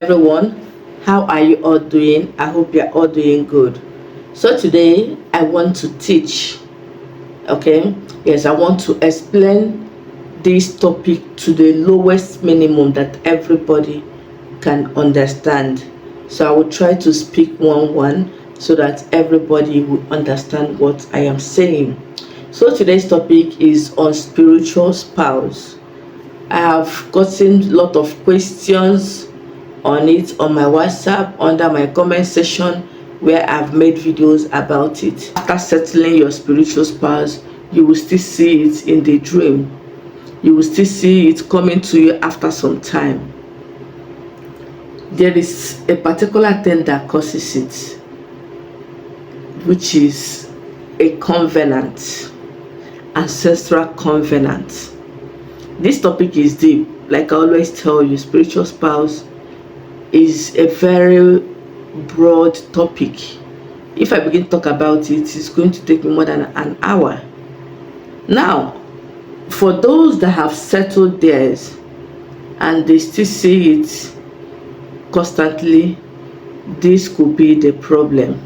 Everyone, how are you all doing? I hope you're all doing good. So today I want to teach, okay? Yes, I want to explain this topic to the lowest minimum that everybody can understand. So I will try to speak one so that everybody will understand what I am saying. So today's topic is on spiritual spouse. I have gotten a lot of questions on it on my WhatsApp under my comment section where I've made videos about it. After settling your spiritual spouse, you will still see it in the dream. You will still see it coming to you after some time. There is a particular thing that causes it, which is a covenant, ancestral covenant. This topic is deep. Like I always tell you, spiritual spouse is a very broad topic. If I begin to talk about it, it's going to take me more than an hour. Now, for those that have settled theirs and they still see it constantly, this could be the problem.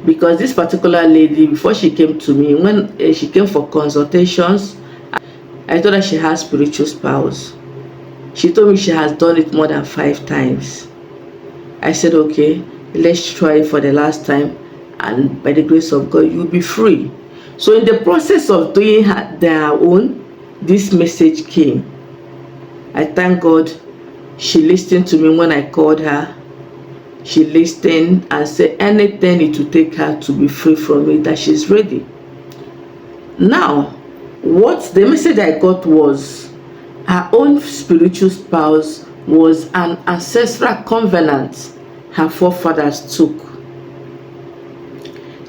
Because this particular lady, before she came to me, when she came for consultations, I told her she has spiritual spouse. She told me she has done it more than 5 times. I said, okay, let's try it for the last time, and by the grace of God, you'll be free. So in the process of doing their own, this message came. I thank God she listened to me when I called her. She listened and said anything it will take her to be free from it, that she's ready. Now, what the message I got was, her own spiritual spouse was an ancestral covenant her forefathers took.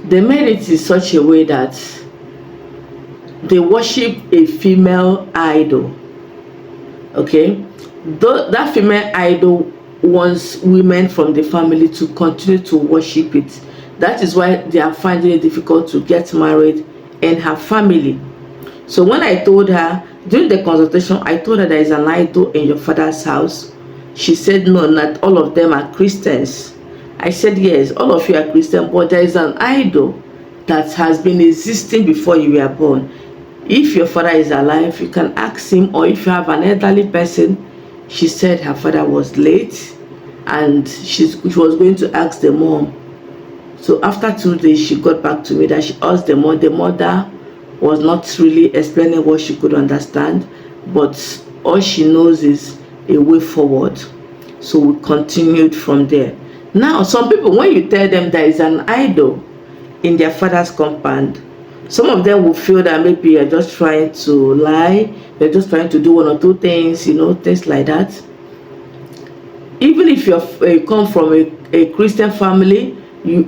They made it in such a way that they worship a female idol. Okay? That female idol wants women from the family to continue to worship it. That is why they are finding it difficult to get married in her family. So when I told her, during the consultation, I told her there is an idol in your father's house. She said, no, not all of them are Christians. I said, yes, all of you are Christian, but there is an idol that has been existing before you were born. If your father is alive, you can ask him, or if you have an elderly person. She said her father was late and she was going to ask the mom. So after 2 days, she got back to me that she asked the mom. The mother was not really explaining what she could understand, but all she knows is a way forward. So we continued from there. Now, some people, when you tell them there is an idol in their father's compound, some of them will feel that maybe you're just trying to lie, you're just trying to do 1 or 2 things, things like that. Even if you come from a Christian family, you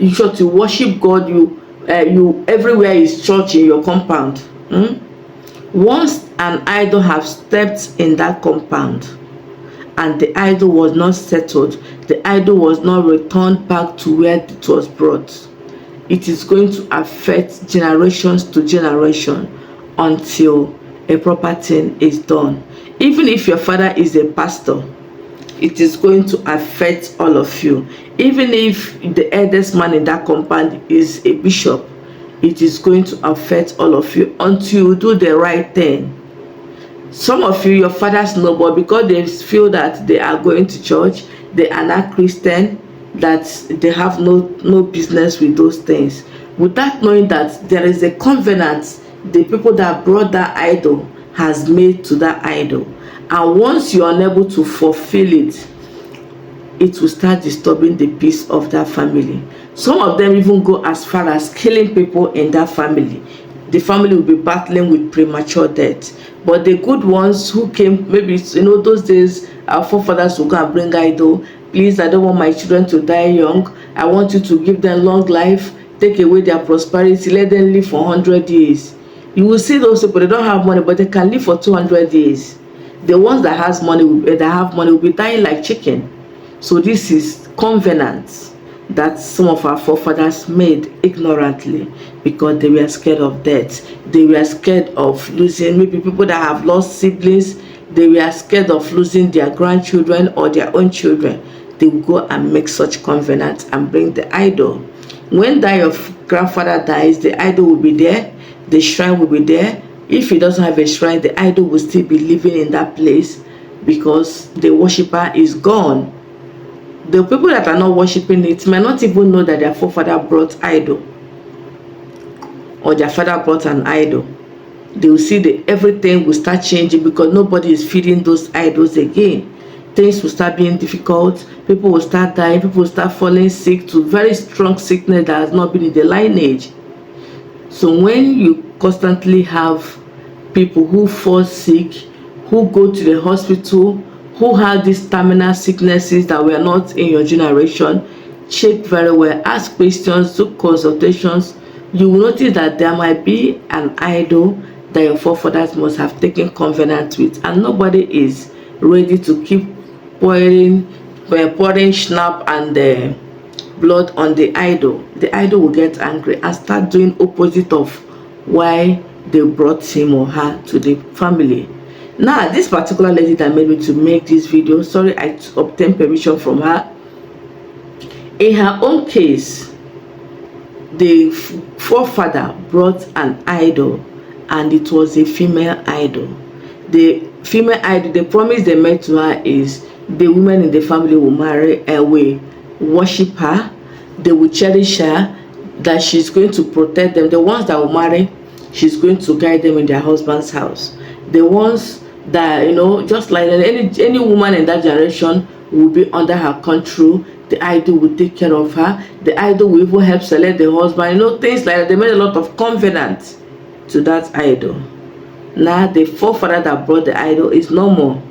sure to worship God. You everywhere is church in your compound. Once an idol have stepped in that compound and the idol was not settled, the idol was not returned back to where it was brought, it is going to affect generations to generation until a proper thing is done. Even if your father is a pastor, it is going to affect all of you. Even if the eldest man in that compound is a bishop, it is going to affect all of you until you do the right thing. Some of you, your fathers know, but because they feel that they are going to church, they are not Christian, that they have no business with those things, without knowing that there is a covenant the people that brought that idol has made to that idol. And once you are unable to fulfill it, it will start disturbing the peace of that family. Some of them even go as far as killing people in that family. The family will be battling with premature death. But the good ones who came, maybe those days our forefathers will go and bring idol. Please, I don't want my children to die young. I want you to give them long life, take away their prosperity, let them live for 100 years. You will see those people, they don't have money, but they can live for 200 years. The ones that have money will be dying like chicken. So this is covenants that some of our forefathers made ignorantly because they were scared of death. They were scared of losing, maybe people that have lost siblings, they were scared of losing their grandchildren or their own children, they will go and make such covenant and bring the idol. When that your grandfather dies, the idol will be there, the shrine will be there. If he doesn't have a shrine, the idol will still be living in that place because the worshipper is gone. The people that are not worshiping it might not even know that their forefather brought idol or their father brought an idol. They will see that everything will start changing because nobody is feeding those idols again. Things will start being difficult. People will start dying. People will start falling sick to very strong sickness that has not been in the lineage. So when you constantly have people who fall sick, who go to the hospital, who have these terminal sicknesses that were not in your generation, check very well, ask questions, do consultations. You will notice that there might be an idol that your forefathers must have taken covenant with, and nobody is ready to keep pouring schnapp and blood on the idol. The idol will get angry and start doing opposite of why they brought him or her to the family. Now, this particular lady that made me to make this video, sorry, I obtained permission from her. In her own case, the forefather brought an idol, and it was a female idol. The female idol, the promise they made to her is the women in the family will marry her, will worship her, they will cherish her, that she's going to protect them. The ones that will marry, she's going to guide them in their husband's house. The ones that, just like any woman in that generation will be under her control, the idol will take care of her. The idol will even help select the husband, things like that. They made a lot of covenants to that idol. Now the forefather that brought the idol is no more.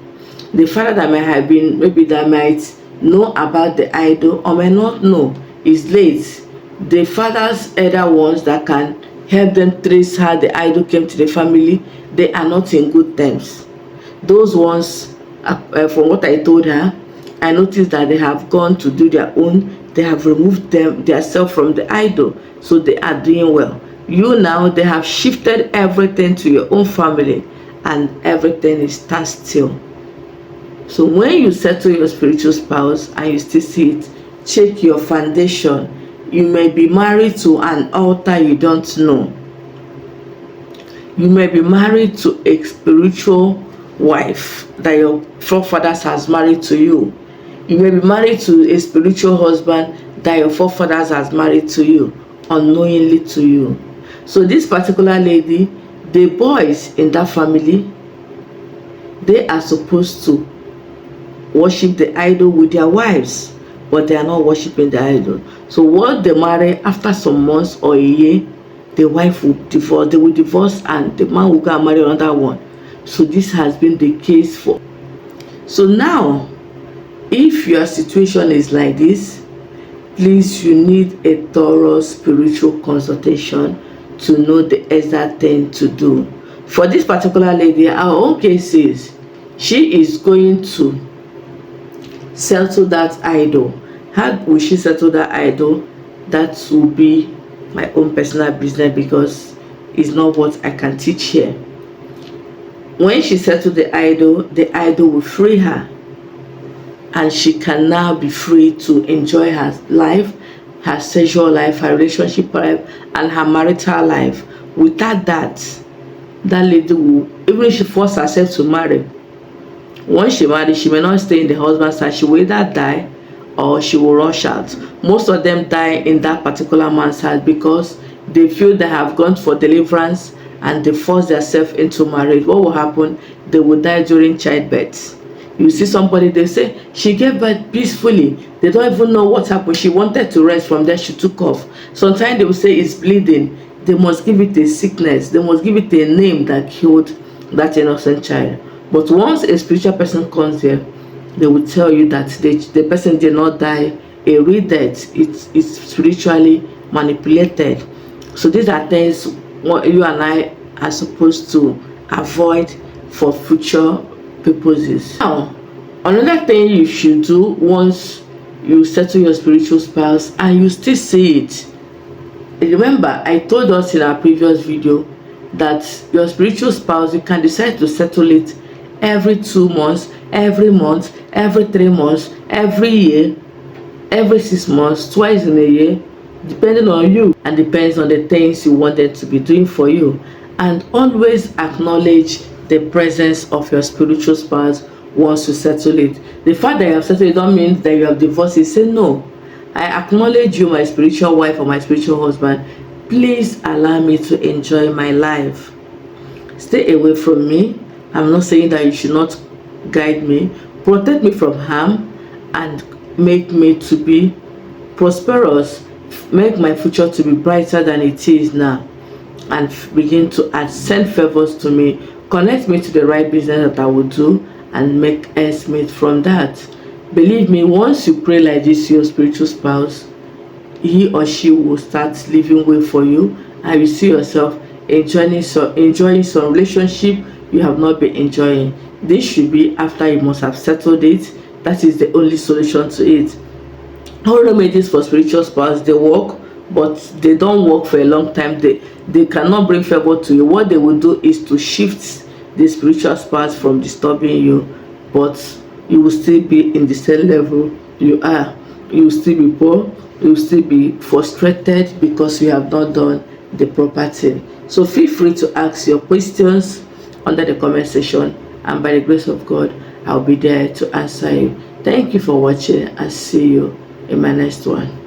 The father that might have been, maybe that might know about the idol or may not know, is late. The father's elder ones that can help them trace how the idol came to the family, they are not in good terms. Those ones, from what I told her, I noticed that they have gone to do their own. They have removed themselves from the idol, so they are doing well. You now, they have shifted everything to your own family, and everything is standstill. So when you settle your spiritual spouse and you still see it, check your foundation. You may be married to an altar you don't know. You may be married to a spiritual wife that your forefathers has married to you. You may be married to a spiritual husband that your forefathers has married to you, unknowingly to you. So this particular lady, the boys in that family, they are supposed to worship the idol with their wives, but they are not worshiping the idol. So once they marry, after some months or a year, the wife will divorce. They will divorce, and the man will go and marry another one. So this has been the case for. So now, if your situation is like this, please, you need a thorough spiritual consultation to know the exact thing to do. For this particular lady, our own case is she is going to settle that idol. How will she settle that idol? That will be my own personal business, because it's not what I can teach here. When she settles the idol will free her, and she can now be free to enjoy her life, her sexual life, her relationship life, and her marital life. Without that lady will, even if she forces herself to marry, once she marries, she may not stay in the husband's house. She will either die or she will rush out. Most of them die in that particular man's house because they feel they have gone for deliverance and they force themselves into marriage. What will happen? They will die during childbirth. You see somebody, they say she gave birth peacefully. They don't even know what happened. She wanted to rest, from there she took off. Sometimes they will say it's bleeding. They must give it a sickness. They must give it a name that killed that innocent child. But once a spiritual person comes here, they will tell you that the person did not die a real death. It's spiritually manipulated. So these are things what you and I are supposed to avoid for future purposes. Now, another thing you should do once you settle your spiritual spouse and you still see it. Remember, I told us in our previous video that your spiritual spouse, you can decide to settle it every 2 months, every month, every 3 months, every year, every 6 months, twice in a year, depending on you and depends on the things you want them to be doing for you. And always acknowledge the presence of your spiritual spouse once you settle it. The fact that you have settled it don't mean that you have divorced it. Say no, I acknowledge you, my spiritual wife or my spiritual husband. Please allow me to enjoy my life. Stay away from me. I'm not saying that you should not guide me. Protect me from harm and make me to be prosperous. Make my future to be brighter than it is now. And begin to send favors to me. Connect me to the right business that I will do and make ends meet from that. Believe me, once you pray like this to your spiritual spouse, he or she will start living way for you, and you see yourself enjoying some relationship you have not been enjoying. This should be after you must have settled it. That is the only solution to it. All remedies for spiritual spouse, they work, but they don't work for a long time. They cannot bring favor to you. What they will do is to shift the spiritual spouse from disturbing you, but you will still be in the same level you are. You will still be poor, you will still be frustrated because you have not done the proper thing. So feel free to ask your questions under the comment section, and by the grace of God, I'll be there to answer you. Thank you for watching, and see you in my next one.